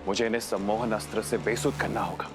मुझे इन्हें सम्मोहन अस्त्र से बेसुध करना होगा।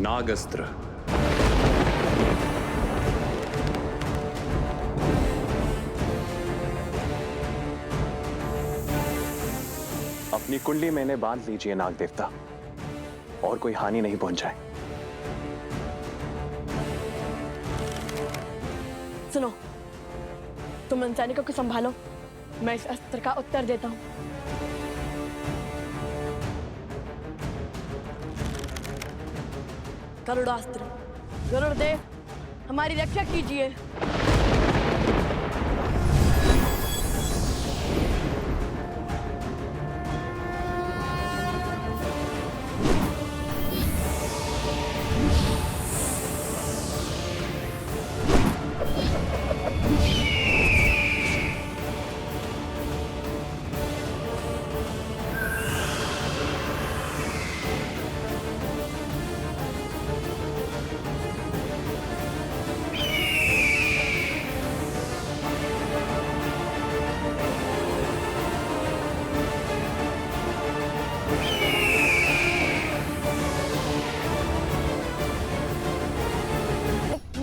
नागस्त्र। अपनी कुंडली में इन्हें बांध लीजिए नाग देवता, और कोई हानि नहीं पहुंचाए। सुनो, तुम इन सैनिकों को संभालो, मैं इस अस्त्र का उत्तर देता हूं। गरुड़ास्त्र। गरुड़देव, हमारी रक्षा कीजिए।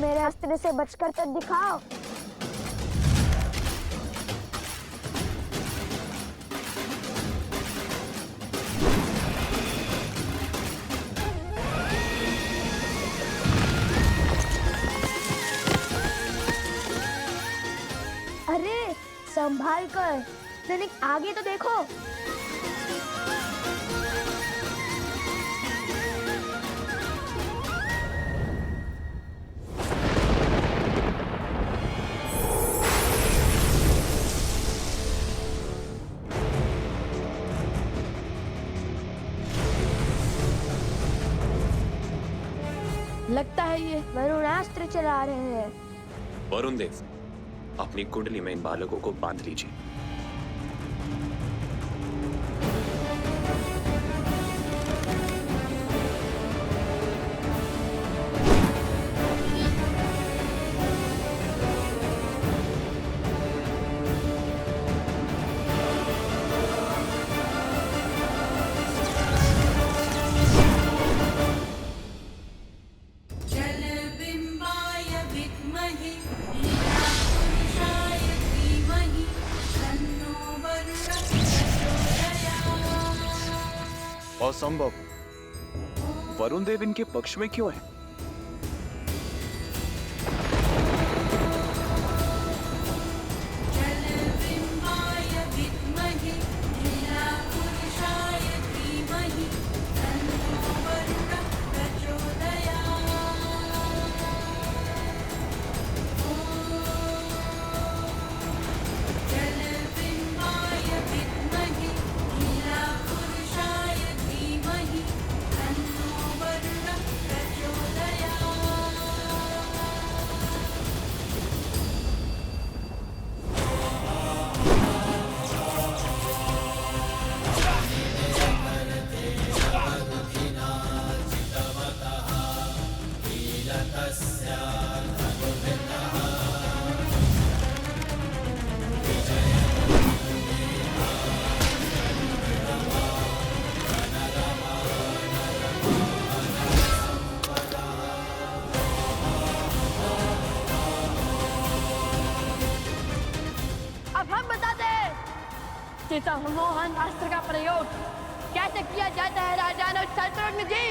मेरे अस्त्र से बचकर तो दिखाओ। अरे संभाल कर, सैनिक आगे तो देखो। लगता है ये वरुणास्त्र चला रहे हैं। वरुण देव, अपनी कुंडली में इन बालकों को बांध लीजिए। असंभव। वरुण देव इनके पक्ष में क्यों है? सम्मोहन अस्त्र का प्रयोग कैसे किया जाता है राजानो शत्रुघ्न जी?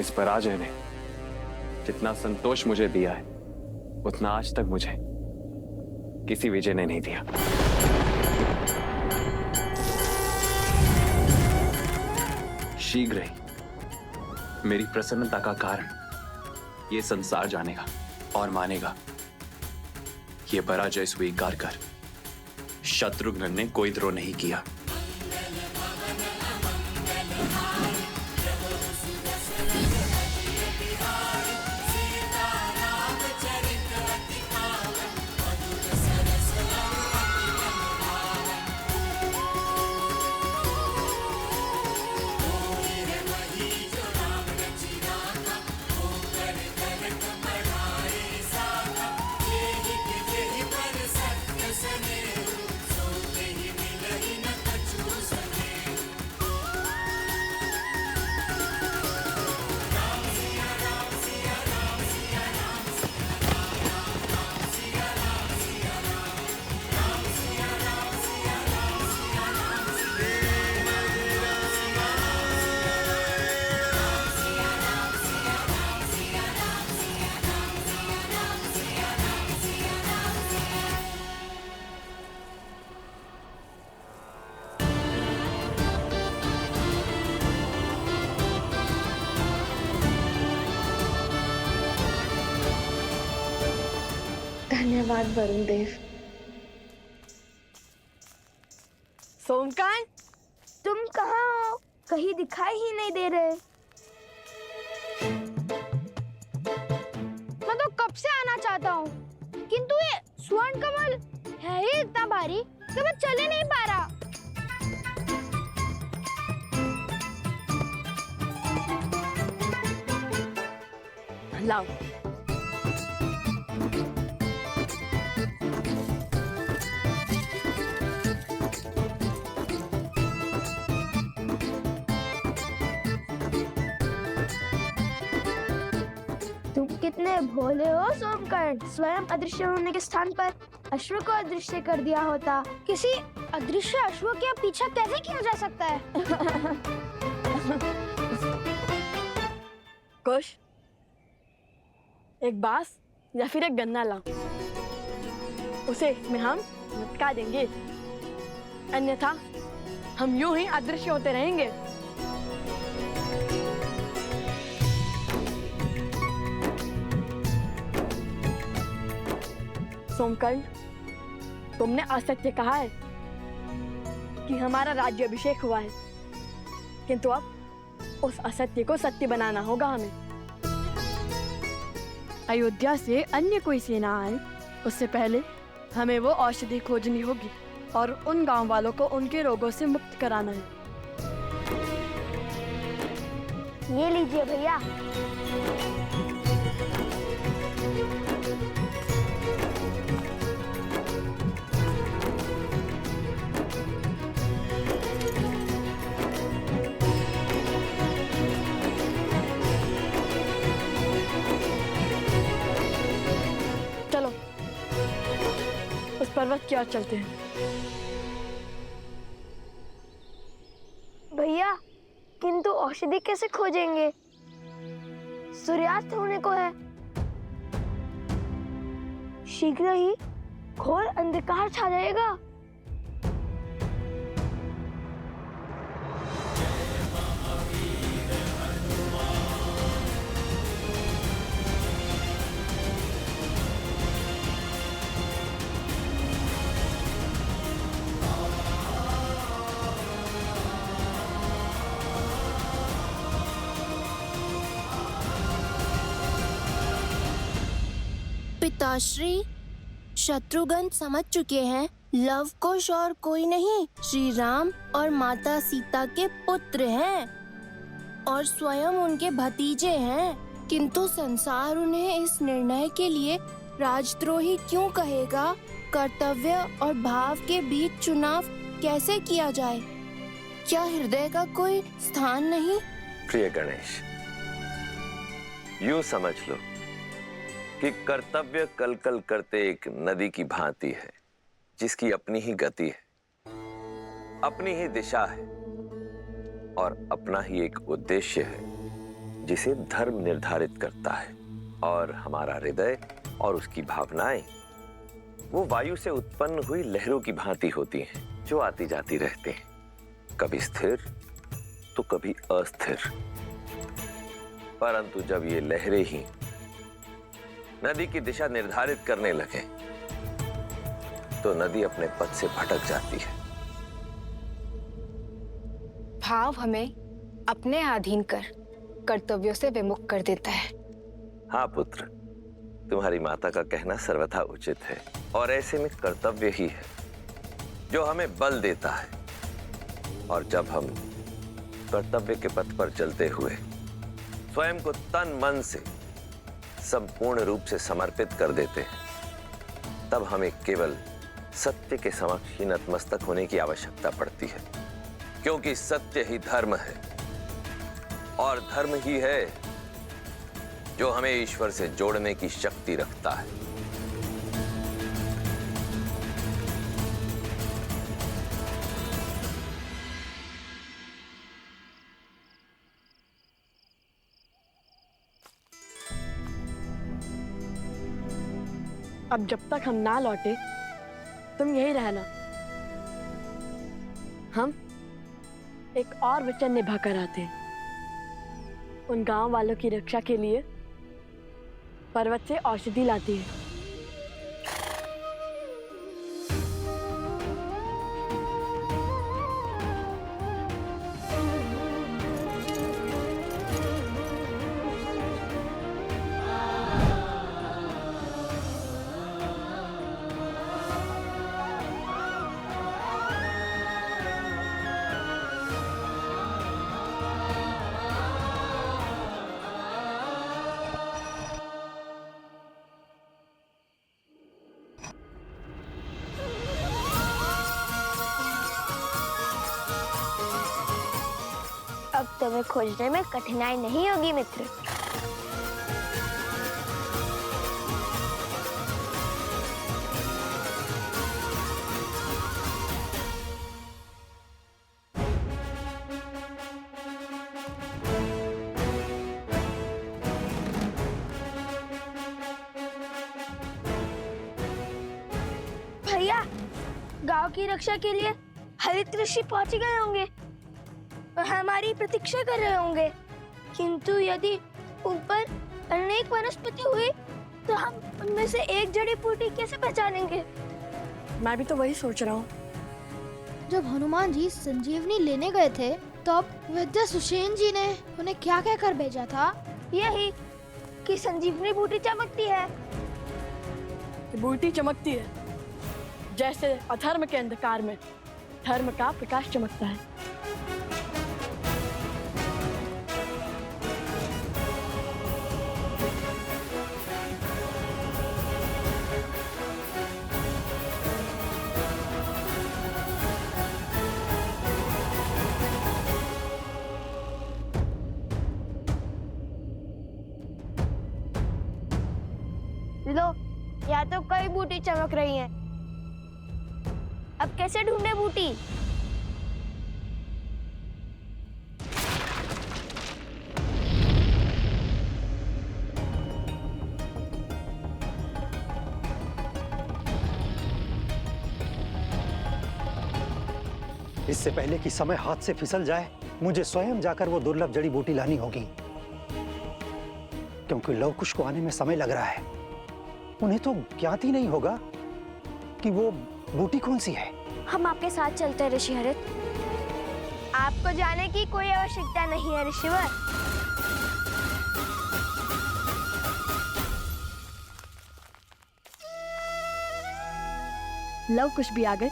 इस पराजय ने जितना संतोष मुझे दिया है उतना आज तक मुझे किसी विजय ने नहीं दिया। शीघ्र ही मेरी प्रसन्नता का कारण ये संसार जानेगा और मानेगा। ये पराजय स्वीकार कर शत्रुघ्न ने कोई द्रोह नहीं किया। धन्यवाद वरुण देव। सोमकांत, तुम कहाँ हो? कहीं दिखाई ही नहीं दे रहे। मैं तो कब से आना चाहता हूँ, किंतु ये स्वर्ण कमल है ही इतना भारी कि मैं चल ही नहीं पा रहा। लाओ। तुम कितने भोले हो सोमकर्ण। स्वयं अदृश्य होने के स्थान पर अश्व को अदृश्य कर दिया होता। किसी अदृश्य अश्व के पीछा कैसे किया जा सकता है? कुश, एक बांस या फिर एक गन्ना लाओ, उसे इसमें हम लटका देंगे, अन्यथा हम यूं ही अदृश्य होते रहेंगे। सोमकर्ण, तुमने असत्य कहा है कि हमारा राज्याभिषेक हुआ है, किंतु अब उस असत्य को सत्य बनाना होगा हमें। अयोध्या से अन्य कोई सेना आए उससे पहले हमें वो औषधि खोजनी होगी और उन गांव वालों को उनके रोगों से मुक्त कराना है। ये लीजिए भैया। चलो उस पर्वत की ओर चलते हैं। भैया, किंतु औषधि कैसे खोजेंगे? सूर्यास्त होने को है। शीघ्र ही घोर अंधकार छा जाएगा। पिताश्री, शत्रुघ्न समझ चुके हैं लव कुश और कोई नहीं श्री राम और माता सीता के पुत्र हैं और स्वयं उनके भतीजे हैं, किंतु संसार उन्हें इस निर्णय के लिए राजद्रोही क्यों कहेगा? कर्तव्य और भाव के बीच चुनाव कैसे किया जाए? क्या हृदय का कोई स्थान नहीं? प्रिय गणेश, यूं समझ लो कि कर्तव्य कलकल करते एक नदी की भांति है, जिसकी अपनी ही गति है, अपनी ही दिशा है और अपना ही एक उद्देश्य है। जिसे धर्म निर्धारित करता है, और हमारा हृदय और उसकी भावनाएं वो वायु से उत्पन्न हुई लहरों की भांति होती हैं, जो आती जाती रहते हैं, कभी स्थिर तो कभी अस्थिर। परंतु जब ये लहरें ही नदी की दिशा निर्धारित करने लगे तो नदी अपने पथ से भटक जाती है। भाव हमें अपने अधीन कर कर्तव्यों से विमुख कर देता है। हाँ पुत्र, तुम्हारी माता का कहना सर्वथा उचित है, और ऐसे में कर्तव्य ही है जो हमें बल देता है। और जब हम कर्तव्य के पथ पर चलते हुए स्वयं को तन मन से संपूर्ण रूप से समर्पित कर देते हैं, तब हमें केवल सत्य के समक्ष ही नतमस्तक होने की आवश्यकता पड़ती है, क्योंकि सत्य ही धर्म है, और धर्म ही है जो हमें ईश्वर से जोड़ने की शक्ति रखता है। अब जब तक हम ना लौटे तुम यही रहना। हम एक और वचन निभा कर आते हैं। उन गांव वालों की रक्षा के लिए पर्वत से औषधि लाती है। अब तुम्हें खोजने में कठिनाई नहीं होगी मित्र। भैया, गांव की रक्षा के लिए हरित ऋषि पहुंच गए होंगे और हमारी प्रतीक्षा कर रहे होंगे, किंतु यदि ऊपर अनेक वनस्पति हुई तो हम उनमें से एक जड़ी बूटी कैसे पहचानेंगे? मैं भी तो वही सोच रहा हूँ। जब हनुमान जी संजीवनी लेने गए थे तब वैद्य सुषेण जी ने उन्हें क्या कहकर भेजा था? यही कि संजीवनी बूटी चमकती है। बूटी चमकती है जैसे अधर्म के अंधकार में धर्म का प्रकाश चमकता है। लो, या तो कई बूटी चमक रही हैं। अब कैसे ढूंढे बूटी? इससे पहले कि समय हाथ से फिसल जाए, मुझे स्वयं जाकर वो दुर्लभ जड़ी बूटी लानी होगी, क्योंकि लवकुश को आने में समय लग रहा है। उन्हें तो ज्ञात ही नहीं होगा कि वो बूटी कौन सी है। हम आपके साथ चलते हैं ऋषि हरित। आपको जाने की कोई आवश्यकता नहीं है ऋषिवर। लव कुश भी आ गए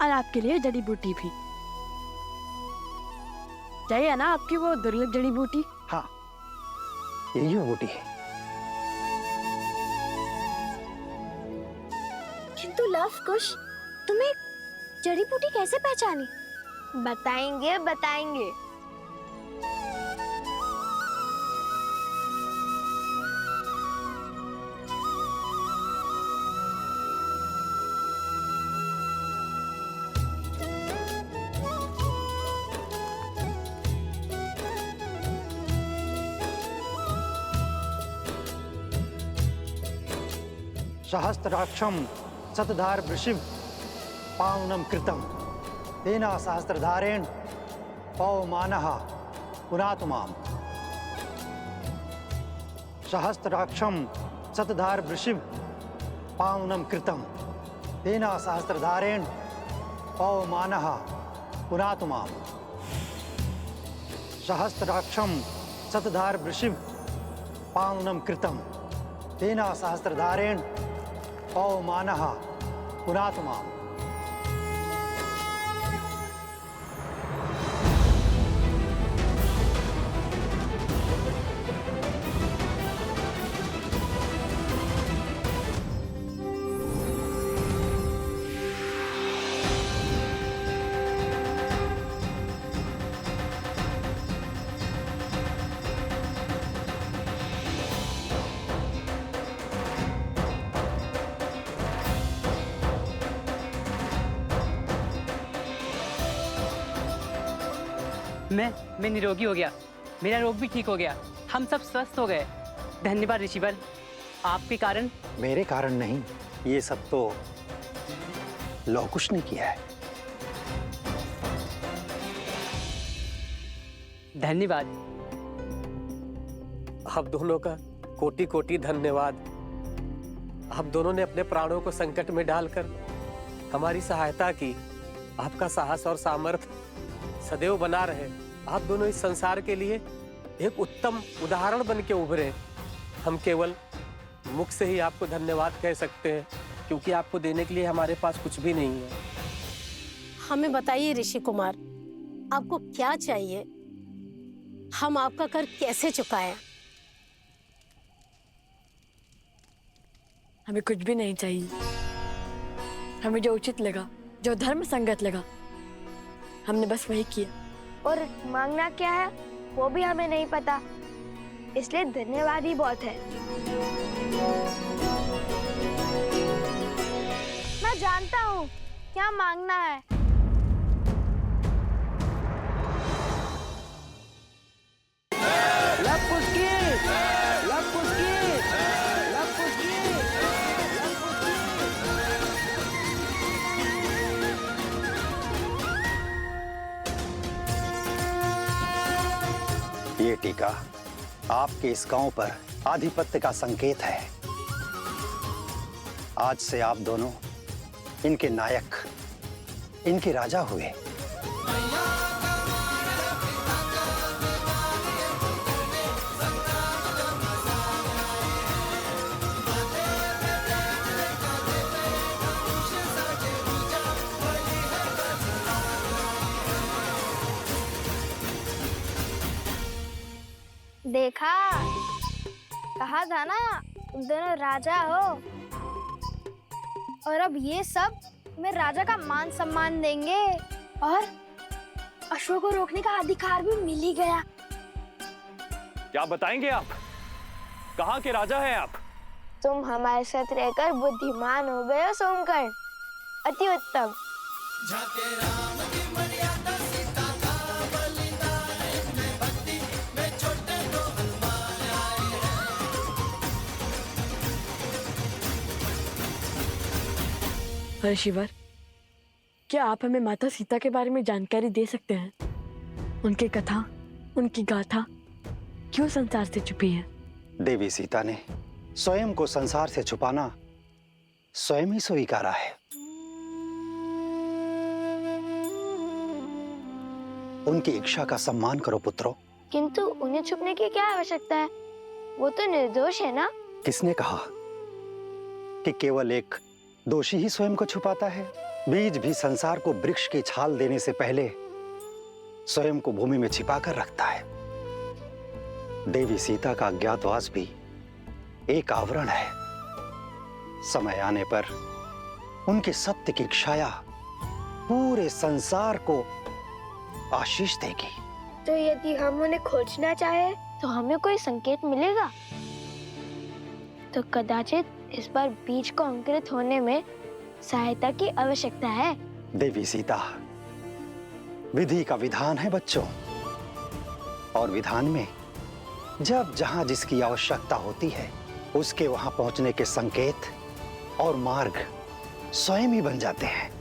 और आपके लिए जड़ी बूटी भी। चाहिए ना आपकी वो दुर्लभ जड़ी बूटी? हाँ, यही वो बूटी है। किंतु लव कुश, तुम्हें जड़ी बूटी कैसे पहचानी? बताएंगे बताएंगे। सहस्त्राक्षम शतधार वृषिभ पावनम कृतम तेन सहस्त्रधारेण पवमानः पुनातु माम। सहस्त्राक्षम शतधार वृषिभ पावनम कृतम तेन सहस्त्रधारेण पवमानः पुनातु माम। सहस्त्राक्षम शतधार वृषिभ पावनम कृतम तेन सहस्त्रधारेण पवमानः पुनातु माम। मैं निरोगी हो गया, मेरा रोग भी ठीक हो गया, हम सब स्वस्थ हो गए। धन्यवाद ऋषिवर, आपके कारण। मेरे कारण नहीं, ये सब तो लौ कुश ने किया है। धन्यवाद। आप दोनों का कोटि कोटि धन्यवाद। आप दोनों ने अपने प्राणों को संकट में डालकर हमारी सहायता की। आपका साहस और सामर्थ्य सदैव बना रहे। आप दोनों इस संसार के लिए एक उत्तम उदाहरण बन के उभरे। हम केवल मुख से ही आपको धन्यवाद कह सकते हैं, क्योंकि आपको देने के लिए हमारे पास कुछ भी नहीं है। हमें बताइए ऋषि कुमार, आपको क्या चाहिए? हम आपका कर कैसे चुकाएं? हमें कुछ भी नहीं चाहिए। हमें जो उचित लगा, जो धर्म संगत लगा, हमने बस वही किया। और मांगना क्या है वो भी हमें नहीं पता, इसलिए धन्यवाद ही बहुत है। मैं जानता हूँ क्या मांगना है। ये टीका आपके इस गांव पर आधिपत्य का संकेत है। आज से आप दोनों इनके नायक, इनके राजा हुए। देखा, कहा था ना तुम दोनों राजा हो। और अब ये सब मैं राजा का मान सम्मान देंगे और अशोक को रोकने का अधिकार भी मिल ही गया। क्या बताएंगे आप? कहाँ के राजा हैं आप? तुम हमारे साथ रहकर बुद्धिमान हो गए हो सोमकर्ण, अति उत्तम। ऋषिवर, क्या आप हमें माता सीता के बारे में जानकारी दे सकते हैं? उनकी कथा, उनकी गाथा क्यों संसार से छुपी है? देवी सीता ने स्वयं को संसार से छुपाना स्वयं ही स्वीकारा है। उनकी इच्छा का सम्मान करो पुत्रों। किंतु उन्हें छुपने की क्या आवश्यकता है? वो तो निर्दोष है ना? किसने कहा कि केवल एक दोषी ही स्वयं को छुपाता है? बीज भी संसार को वृक्ष की छाल देने से पहले स्वयं को भूमि में छिपाकर रखता है। देवी सीता का अज्ञातवास भी एक आवरण है। समय आने पर उनके सत्य की छाया पूरे संसार को आशीष देगी। तो यदि हम उन्हें खोजना चाहे तो हमें कोई संकेत मिलेगा? तो कदाचित इस बार बीज को अंकुरित होने में सहायता की आवश्यकता है। देवी सीता, विधि का विधान है बच्चों, और विधान में जब जहां जिसकी आवश्यकता होती है उसके वहां पहुंचने के संकेत और मार्ग स्वयं ही बन जाते हैं।